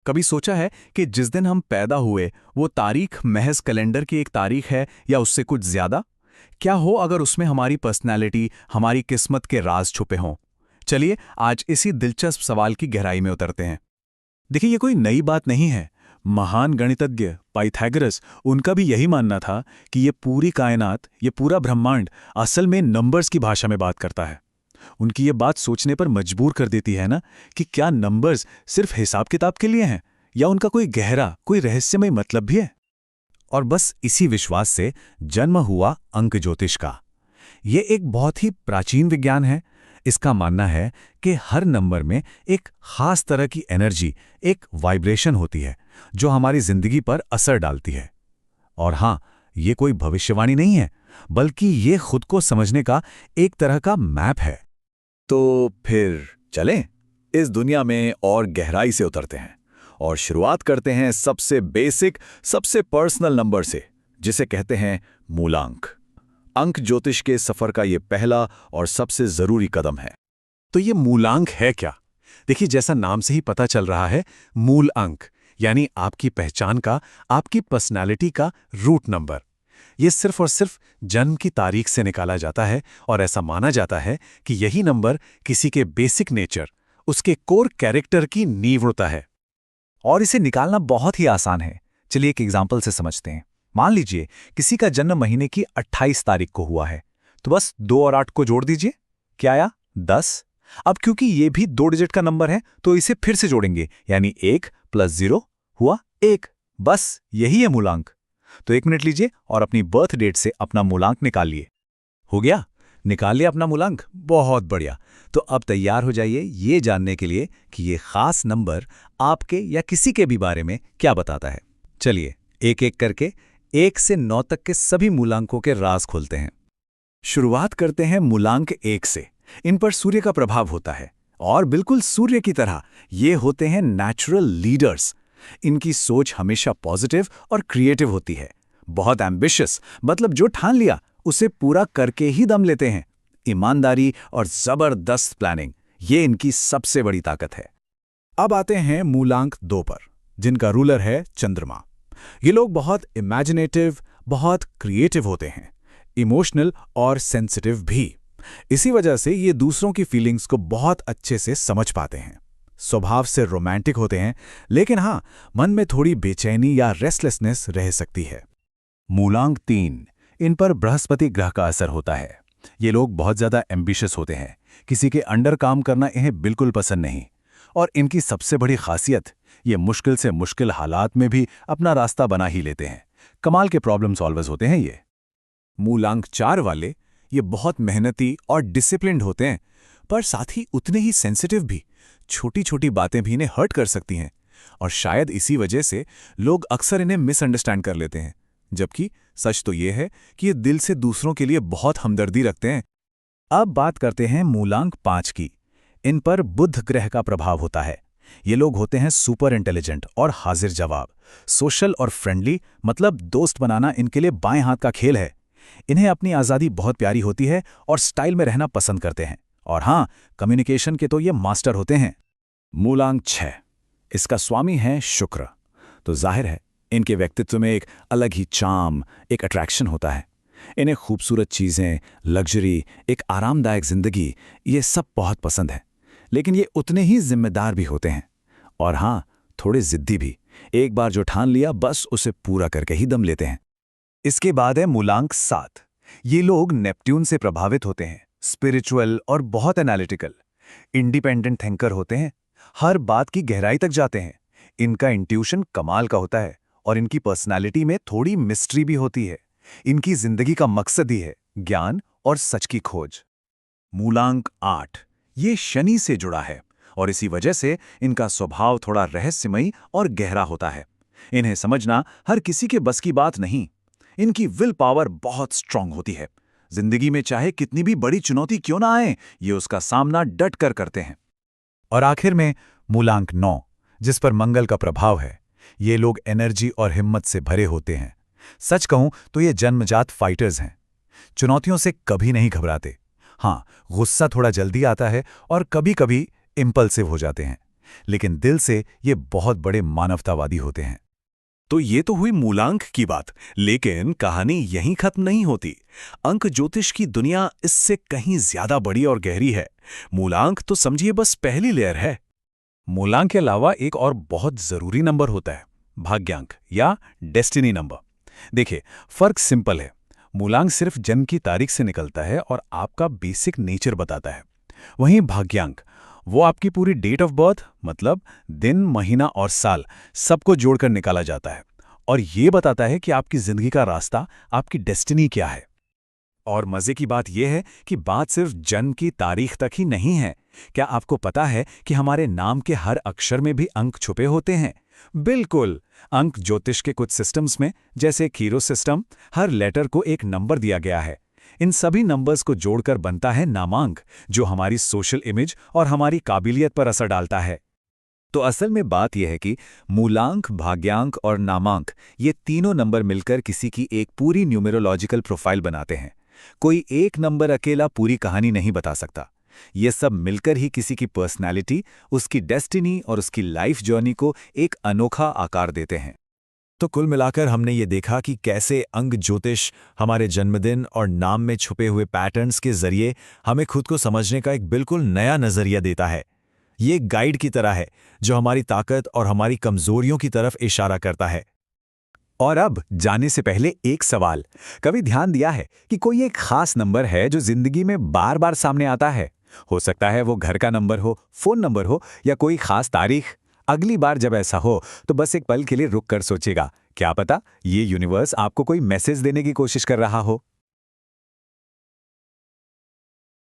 कभी सोचा है कि जिस दिन हम पैदा हुए वो तारीख महज कैलेंडर की एक तारीख है या उससे कुछ ज्यादा? क्या हो अगर उसमें हमारी पर्सनैलिटी, हमारी किस्मत के राज छुपे हों? चलिए आज इसी दिलचस्प सवाल की गहराई में उतरते हैं। देखिए, ये कोई नई बात नहीं है। महान गणितज्ञ पाइथागोरस, उनका भी यही मानना था कि ये पूरी कायनात, ये पूरा ब्रह्मांड असल में नंबर्स की भाषा में बात करता है। उनकी ये बात सोचने पर मजबूर कर देती है ना, कि क्या नंबर्स सिर्फ हिसाब किताब के लिए हैं या उनका कोई गहरा, कोई रहस्यमय मतलब भी है। और बस इसी विश्वास से जन्म हुआ अंक ज्योतिष का। ये एक बहुत ही प्राचीन विज्ञान है। इसका मानना है कि हर नंबर में एक खास तरह की एनर्जी, एक वाइब्रेशन होती है जो हमारी जिंदगी पर असर डालती है। और हां, ये कोई भविष्यवाणी नहीं है, बल्कि ये खुद को समझने का एक तरह का मैप है। तो फिर चलें इस दुनिया में और गहराई से उतरते हैं और शुरुआत करते हैं सबसे बेसिक, सबसे पर्सनल नंबर से, जिसे कहते हैं मूलांक। अंक ज्योतिष के सफर का ये पहला और सबसे जरूरी कदम है। तो ये मूलांक है क्या? देखिए, जैसा नाम से ही पता चल रहा है, मूल अंक यानी आपकी पहचान का, आपकी पर्सनालिटी का रूट नंबर। ये सिर्फ और सिर्फ जन्म की तारीख से निकाला जाता है और ऐसा माना जाता है कि यही नंबर किसी के बेसिक नेचर, उसके कोर कैरेक्टर की नींव होता है। और इसे निकालना बहुत ही आसान है। चलिए एक एग्जाम्पल से समझते हैं। मान लीजिए किसी का जन्म महीने की 28 तारीख को हुआ है, तो बस 2 और 8 को जोड़ दीजिए। क्या आया? 10। अब क्योंकि ये भी 2 डिजिट का नंबर है, तो इसे फिर से जोड़ेंगे, यानी 1 + 0 हुआ 1। बस यही है मूलांक। तो 1 मिनट लीजिए और अपनी बर्थ डेट से अपना मूलांक निकालिए। हो गया? निकाल लिया अपना मूलांक? बहुत बढ़िया। तो अब तैयार हो जाइए ये जानने के लिए कि ये खास नंबर आपके या किसी के भी बारे में क्या बताता है। चलिए एक एक करके 1 से 9 तक के सभी मूलांकों के राज खोलते हैं। शुरुआत करते हैं मूलांक 1 से। इन पर सूर्य का प्रभाव होता है और बिल्कुल सूर्य की तरह ये होते हैं नेचुरल लीडर्स। इनकी सोच हमेशा पॉजिटिव और क्रिएटिव होती है। बहुत एम्बिशियस, मतलब जो ठान लिया उसे पूरा करके ही दम लेते हैं। ईमानदारी और जबरदस्त प्लानिंग, ये इनकी सबसे बड़ी ताकत है। अब आते हैं मूलांक 2 पर, जिनका रूलर है चंद्रमा। ये लोग बहुत इमेजिनेटिव, बहुत क्रिएटिव होते हैं, इमोशनल और सेंसिटिव भी। इसी वजह से ये दूसरों की फीलिंग्स को बहुत अच्छे से समझ पाते हैं। स्वभाव से रोमांटिक होते हैं, लेकिन हाँ, मन में थोड़ी बेचैनी या रेस्टलेसनेस रह सकती है। मूलांक 3, इन पर बृहस्पति ग्रह का असर होता है। ये लोग बहुत ज्यादा एम्बिशियस होते हैं, किसी के अंडर काम करना इन्हें बिल्कुल पसंद नहीं। और इनकी सबसे बड़ी खासियत, ये मुश्किल से मुश्किल हालात में भी अपना रास्ता बना ही लेते हैं। कमाल के प्रॉब्लम सॉल्वर्स होते हैं ये। मूलांक 4 वाले, ये बहुत मेहनती और डिसिप्लिन्ड होते हैं, पर साथ ही उतने ही सेंसिटिव भी। छोटी छोटी बातें भी इन्हें हर्ट कर सकती हैं, और शायद इसी वजह से लोग अक्सर इन्हें मिसअंडरस्टैंड कर लेते हैं। जबकि सच तो ये है कि ये दिल से दूसरों के लिए बहुत हमदर्दी रखते हैं। अब बात करते हैं मूलांक 5 की। इन पर बुध ग्रह का प्रभाव होता है। ये लोग होते हैं सुपर इंटेलिजेंट और हाजिर जवाब, सोशल और फ्रेंडली, मतलब दोस्त बनाना इनके लिए बाएं हाथ का खेल है। इन्हें अपनी आज़ादी बहुत प्यारी होती है और स्टाइल में रहना पसंद करते हैं। और हाँ, कम्युनिकेशन के तो ये मास्टर होते हैं। मूलांक 6, इसका स्वामी है शुक्र। तो जाहिर है इनके व्यक्तित्व में एक अलग ही चार्म, एक अट्रैक्शन होता है। इन्हें खूबसूरत चीज़ें, लग्जरी, एक आरामदायक जिंदगी, ये सब बहुत पसंद है। लेकिन ये उतने ही जिम्मेदार भी होते हैं, और हाँ, थोड़े जिद्दी भी। एक बार जो ठान लिया बस उसे पूरा करके ही दम लेते हैं। इसके बाद है मूलांक 7। ये लोग नेपट्यून से प्रभावित होते हैं, स्पिरिचुअल और बहुत एनालिटिकल, इंडिपेंडेंट थिंकर होते हैं, हर बात की गहराई तक जाते हैं। इनका इंट्यूशन कमाल का होता है और इनकी पर्सनालिटी में थोड़ी मिस्ट्री भी होती है। इनकी जिंदगी का मकसद ही है ज्ञान और सच की खोज। मूलांक 8, ये शनि से जुड़ा है और इसी वजह से इनका स्वभाव थोड़ा रहस्यमयी और गहरा होता है। इन्हें समझना हर किसी के बस की बात नहीं। इनकी विल पावर बहुत स्ट्रांग होती है। जिंदगी में चाहे कितनी भी बड़ी चुनौती क्यों ना आए, ये उसका सामना डट कर करते हैं। और आखिर में मूलांक 9, जिस पर मंगल का प्रभाव है। ये लोग एनर्जी और हिम्मत से भरे होते हैं। सच कहूं तो ये जन्मजात फाइटर्स हैं। चुनौतियों से कभी नहीं घबराते। हाँ, गुस्सा थोड़ा जल्दी आता है और कभी-कभी इंपल्सिव हो जाते हैं, लेकिन दिल से ये बहुत बड़े मानवतावादी होते हैं। तो ये तो हुई मूलांक की बात, लेकिन कहानी यहीं खत्म नहीं होती। अंक ज्योतिष की दुनिया इससे कहीं ज्यादा बड़ी और गहरी है। मूलांक तो समझिए बस पहली लेयर है। मूलांक के अलावा एक और बहुत जरूरी नंबर होता है, भाग्यांक या डेस्टिनी नंबर। देखिए, फर्क सिंपल है। मूलांक सिर्फ जन्म की तारीख से निकलता है और आपका बेसिक नेचर बताता है। वहीं भाग्यांक वो आपकी पूरी डेट ऑफ बर्थ, मतलब दिन, महीना और साल, सबको जोड़कर निकाला जाता है और ये बताता है कि आपकी जिंदगी का रास्ता, आपकी डेस्टिनी क्या है। और मजे की बात यह है कि बात सिर्फ जन्म की तारीख तक ही नहीं है। क्या आपको पता है कि हमारे नाम के हर अक्षर में भी अंक छुपे होते हैं? बिल्कुल। अंक ज्योतिष के कुछ सिस्टम्स में, जैसे कीरो सिस्टम, हर लेटर को एक नंबर दिया गया है। इन सभी नंबर्स को जोड़कर बनता है नामांक, जो हमारी सोशल इमेज और हमारी काबिलियत पर असर डालता है। तो असल में बात यह है कि मूलांक, भाग्यांक और नामांक, ये तीनों नंबर मिलकर किसी की एक पूरी न्यूमेरोलॉजिकल प्रोफाइल बनाते हैं। कोई एक नंबर अकेला पूरी कहानी नहीं बता सकता। ये सब मिलकर ही किसी की पर्सनैलिटी, उसकी डेस्टिनी और उसकी लाइफ जर्नी को एक अनोखा आकार देते हैं। तो कुल मिलाकर हमने ये देखा कि कैसे अंक ज्योतिष हमारे जन्मदिन और नाम में छुपे हुए पैटर्न्स के जरिए हमें खुद को समझने का एक बिल्कुल नया नजरिया देता है। ये एक गाइड की तरह है जो हमारी ताकत और हमारी कमजोरियों की तरफ इशारा करता है। और अब जाने से पहले एक सवाल, कभी ध्यान दिया है कि कोई एक खास नंबर है जो जिंदगी में बार बार सामने आता है? हो सकता है वो घर का नंबर हो, फोन नंबर हो या कोई खास तारीख। अगली बार जब ऐसा हो तो बस एक पल के लिए रुक कर सोचेगा, क्या पता ये यूनिवर्स आपको कोई मैसेज देने की कोशिश कर रहा हो।